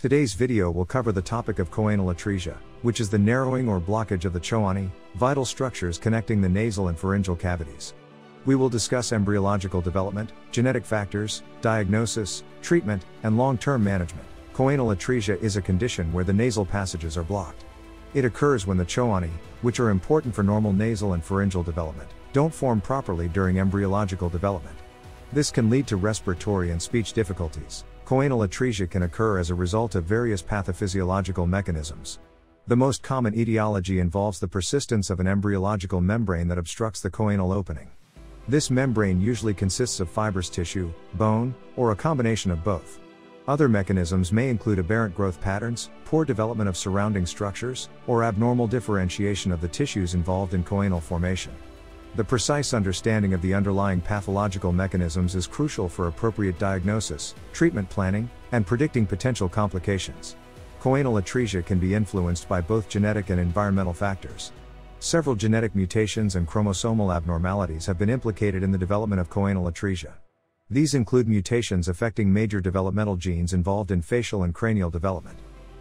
Today's video will cover the topic of choanal atresia, which is the narrowing or blockage of the choanae, vital structures connecting the nasal and pharyngeal cavities. We will discuss embryological development, genetic factors, diagnosis, treatment, and long-term management. Choanal atresia is a condition where the nasal passages are blocked. It occurs when the choanae, which are important for normal nasal and pharyngeal development, don't form properly during embryological development. This can lead to respiratory and speech difficulties. Choanal atresia can occur as a result of various pathophysiological mechanisms. The most common etiology involves the persistence of an embryological membrane that obstructs the choanal opening. This membrane usually consists of fibrous tissue, bone, or a combination of both. Other mechanisms may include aberrant growth patterns, poor development of surrounding structures, or abnormal differentiation of the tissues involved in choanal formation. The precise understanding of the underlying pathological mechanisms is crucial for appropriate diagnosis, treatment planning, and predicting potential complications. Choanal atresia can be influenced by both genetic and environmental factors. Several genetic mutations and chromosomal abnormalities have been implicated in the development of choanal atresia. These include mutations affecting major developmental genes involved in facial and cranial development.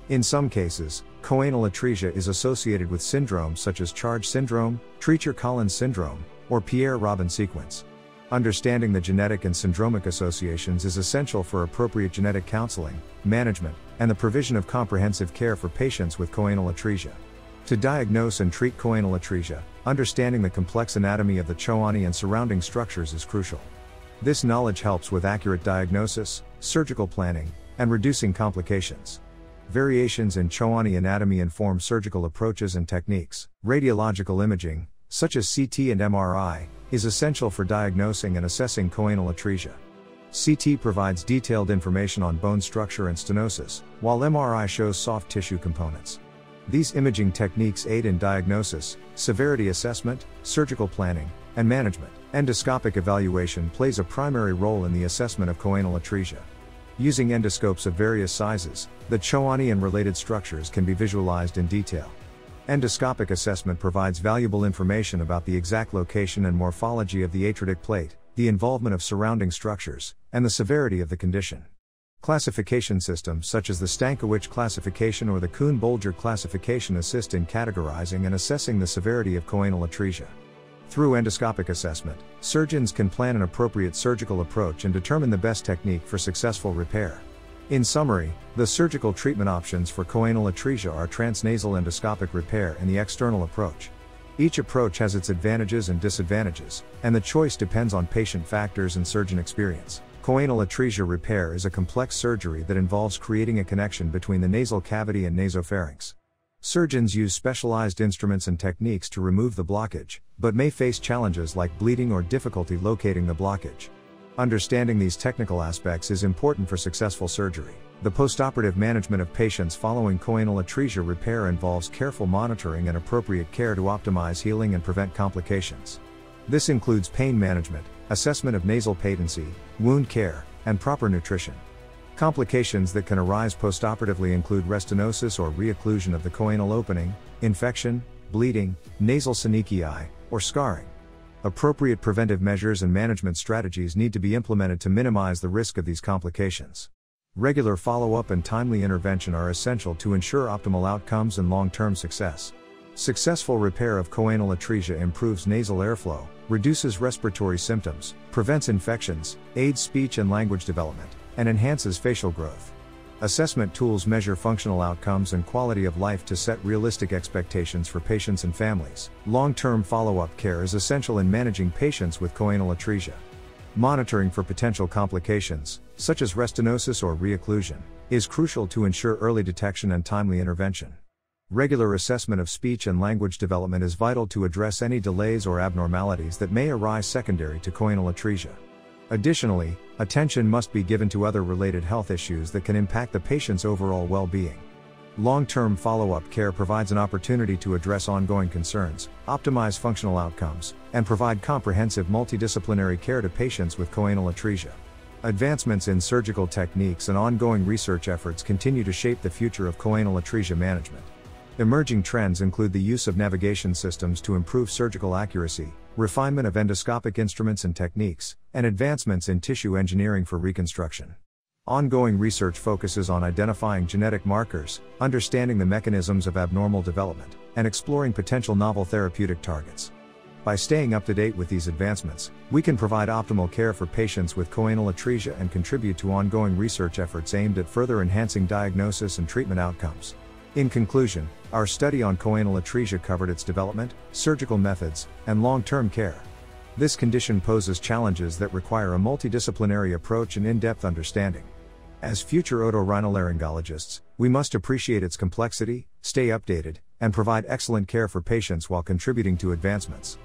In some cases, choanal atresia is associated with syndromes such as Charge syndrome, Treacher-Collins syndrome, or Pierre-Robin sequence. Understanding the genetic and syndromic associations is essential for appropriate genetic counseling, management, and the provision of comprehensive care for patients with choanal atresia. To diagnose and treat choanal atresia, understanding the complex anatomy of the choanae and surrounding structures is crucial. This knowledge helps with accurate diagnosis, surgical planning, and reducing complications. Variations in choanae anatomy inform surgical approaches and techniques. Radiological imaging, such as CT and MRI, is essential for diagnosing and assessing choanal atresia. CT provides detailed information on bone structure and stenosis, while MRI shows soft tissue components. These imaging techniques aid in diagnosis, severity assessment, surgical planning, and management. Endoscopic evaluation plays a primary role in the assessment of choanal atresia. Using endoscopes of various sizes, the choanae and related structures can be visualized in detail. Endoscopic assessment provides valuable information about the exact location and morphology of the atretic plate, the involvement of surrounding structures, and the severity of the condition. Classification systems such as the Stankiewicz classification or the Kuhn-Bolger classification assist in categorizing and assessing the severity of choanal atresia. Through endoscopic assessment, surgeons can plan an appropriate surgical approach and determine the best technique for successful repair. In summary, the surgical treatment options for choanal atresia are transnasal endoscopic repair and the external approach. Each approach has its advantages and disadvantages, and the choice depends on patient factors and surgeon experience. Choanal atresia repair is a complex surgery that involves creating a connection between the nasal cavity and nasopharynx. Surgeons use specialized instruments and techniques to remove the blockage, but may face challenges like bleeding or difficulty locating the blockage. Understanding these technical aspects is important for successful surgery. The postoperative management of patients following choanal atresia repair involves careful monitoring and appropriate care to optimize healing and prevent complications. This includes pain management, assessment of nasal patency, wound care, and proper nutrition. Complications that can arise postoperatively include restenosis or reocclusion of the choanal opening, infection, bleeding, nasal synechia, or scarring. Appropriate preventive measures and management strategies need to be implemented to minimize the risk of these complications. Regular follow-up and timely intervention are essential to ensure optimal outcomes and long-term success. Successful repair of choanal atresia improves nasal airflow, reduces respiratory symptoms, prevents infections, aids speech and language development, and enhances facial growth. Assessment tools measure functional outcomes and quality of life to set realistic expectations for patients and families. Long-term follow-up care is essential in managing patients with choanal atresia. Monitoring for potential complications, such as restenosis or reocclusion, is crucial to ensure early detection and timely intervention. Regular assessment of speech and language development is vital to address any delays or abnormalities that may arise secondary to choanal atresia. Additionally, attention must be given to other related health issues that can impact the patient's overall well-being. Long-term follow-up care provides an opportunity to address ongoing concerns, optimize functional outcomes, and provide comprehensive multidisciplinary care to patients with choanal atresia. Advancements in surgical techniques and ongoing research efforts continue to shape the future of choanal atresia management. Emerging trends include the use of navigation systems to improve surgical accuracy, refinement of endoscopic instruments and techniques, and advancements in tissue engineering for reconstruction. Ongoing research focuses on identifying genetic markers, understanding the mechanisms of abnormal development, and exploring potential novel therapeutic targets. By staying up to date with these advancements, we can provide optimal care for patients with choanal atresia and contribute to ongoing research efforts aimed at further enhancing diagnosis and treatment outcomes. In conclusion, our study on choanal atresia covered its development, surgical methods, and long-term care. This condition poses challenges that require a multidisciplinary approach and in-depth understanding. As future otorhinolaryngologists, we must appreciate its complexity, stay updated, and provide excellent care for patients while contributing to advancements.